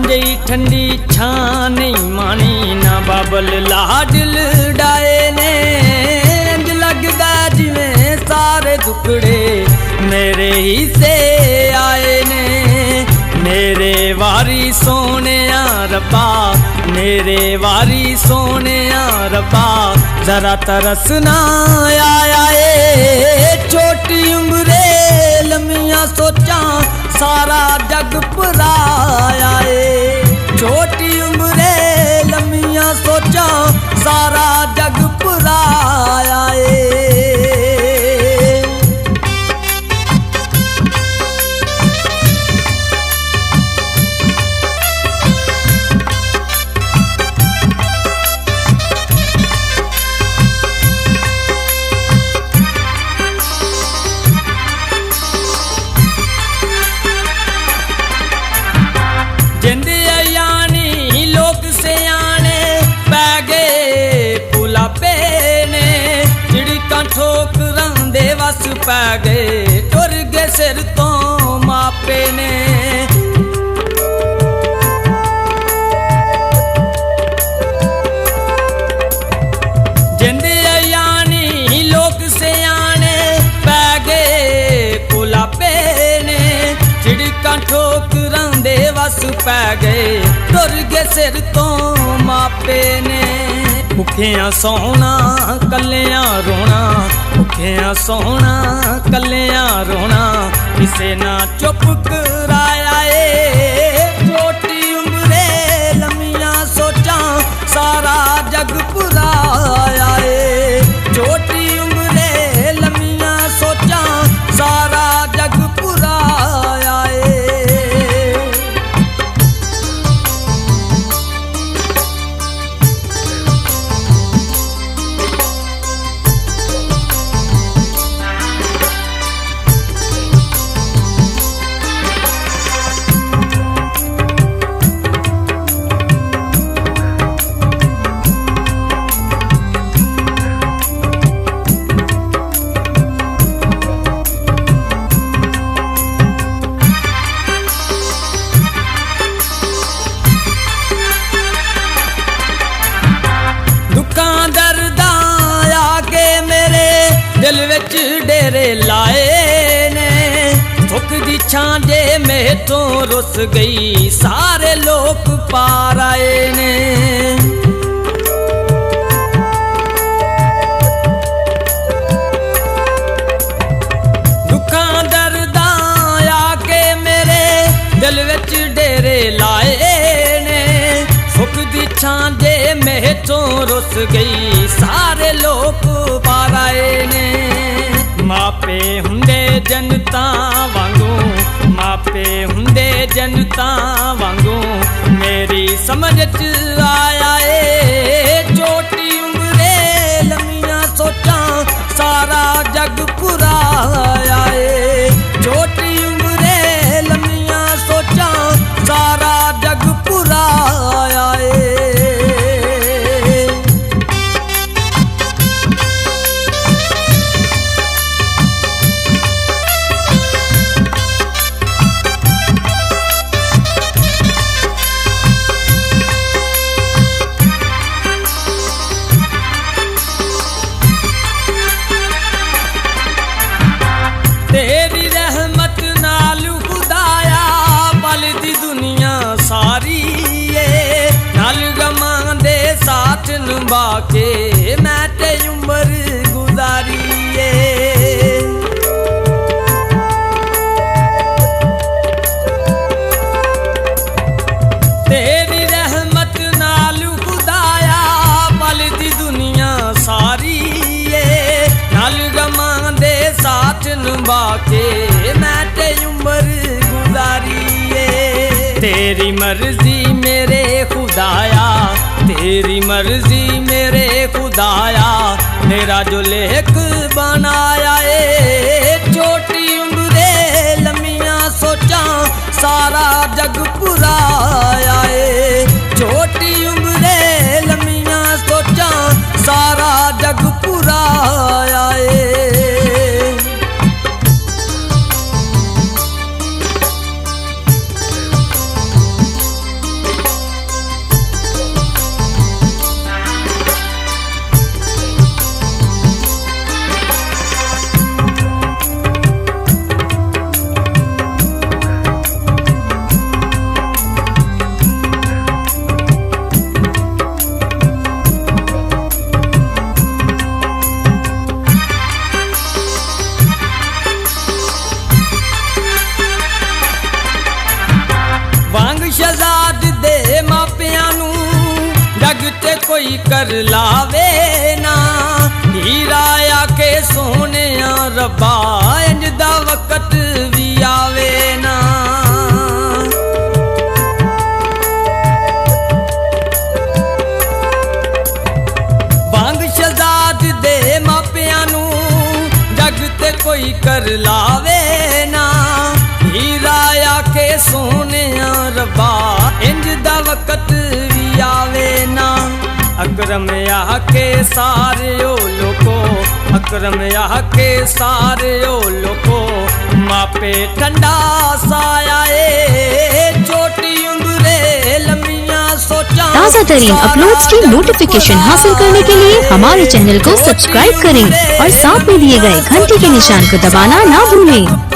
जई ठंडी छां नहीं मानी ना बाबल लाडल डाए ने। इंज लगदा जिवें सारे दुखड़े मेरे ही से आए ने। मेरे वारी सोने रब्बा, मेरे वारी सोने रब्बा, जरा तरस ना आया ए। छोटी उम्रे लम्मियां सोचां सारा जग भुलाया ए। छोटी उम्रे लम्मियां सोचां सारा जग भुलाया ए। ठोकरां दे वस पै गए टुर गए सिर तो मापे ने। जिंदे यानी लोग सियाने पै गए पुलापे ने। झिड़कां ठोकरां दे वस पै गए टुर गए सिर तो मापे ने। भुखियां सोना कलियां रोना, भुखियां सोना कलियां रोना, किसे ना चुप कराया ए। छोटी उम्रे लम्मियां सोचां सारा जग भुलाया ए। छोटी उम्रे लम्मियां सोचां सारा जग भुलाया ए। दिल विच डेरे लाए ने। सुख दी छां जे मेथों रुस गई सारे लोग पार आए ने। दुखां दर्दां आके मेरे दिल विच डेरे लाए ने। सुख दी छां जे मेथों रुस गई सारे लोग पार आए ने। मापे हुंदे जनता वांगू, मापे हुंदे जनता वांगू, मेरी समझ च आया ए। छोटी उम्रे लम्मियां सोचां सारा जग भुलाया ए। छोटी उम्रे लम्मियां सोचां सारा जग भुलाया ए। तेरी रहमत नाल खुदाया पलदी दुनिया सारी ए। नाल गमां दे साथ निभा के मैं ते उम्र गुजारी ए। तेरी रहमत नाल खुदाया पलदी दुनिया सारी ए। नाल गमां दे साथ निभा के मैं ते उम्र गुजारी ए। तेरी मर्जी मेरे खुदाया, तेरी मर्जी मेरे खुदाया, मेरा जो लेख बनाया ए। छोटी उम्रे लम्मियां सोचां सारा जग भुलाया ए। छोटी उम्रे लम्मियां सोचां सारा जग भुलाया ए। कोई कर लावे ना, हीरा आके सोने रब्बा इंज दा वक्त भी आवे ना। बांग शहजाद दे मापियां नू जग ते कोई कर लावे ना, हीरा आके सोने रब्बा इंज दा वक्त भी आवे ना। अकरम आके सारे ओ लोको, अकरम आके सारे ओ लोको, मापे ठंडा साया ए छोटी उम्रे लम्बियां सोचा। ताज़ा तरीन अपलोड्स की नोटिफिकेशन हासिल करने के लिए हमारे चैनल को सब्सक्राइब करें और साथ में दिए गए घंटी के निशान को दबाना ना भूलें।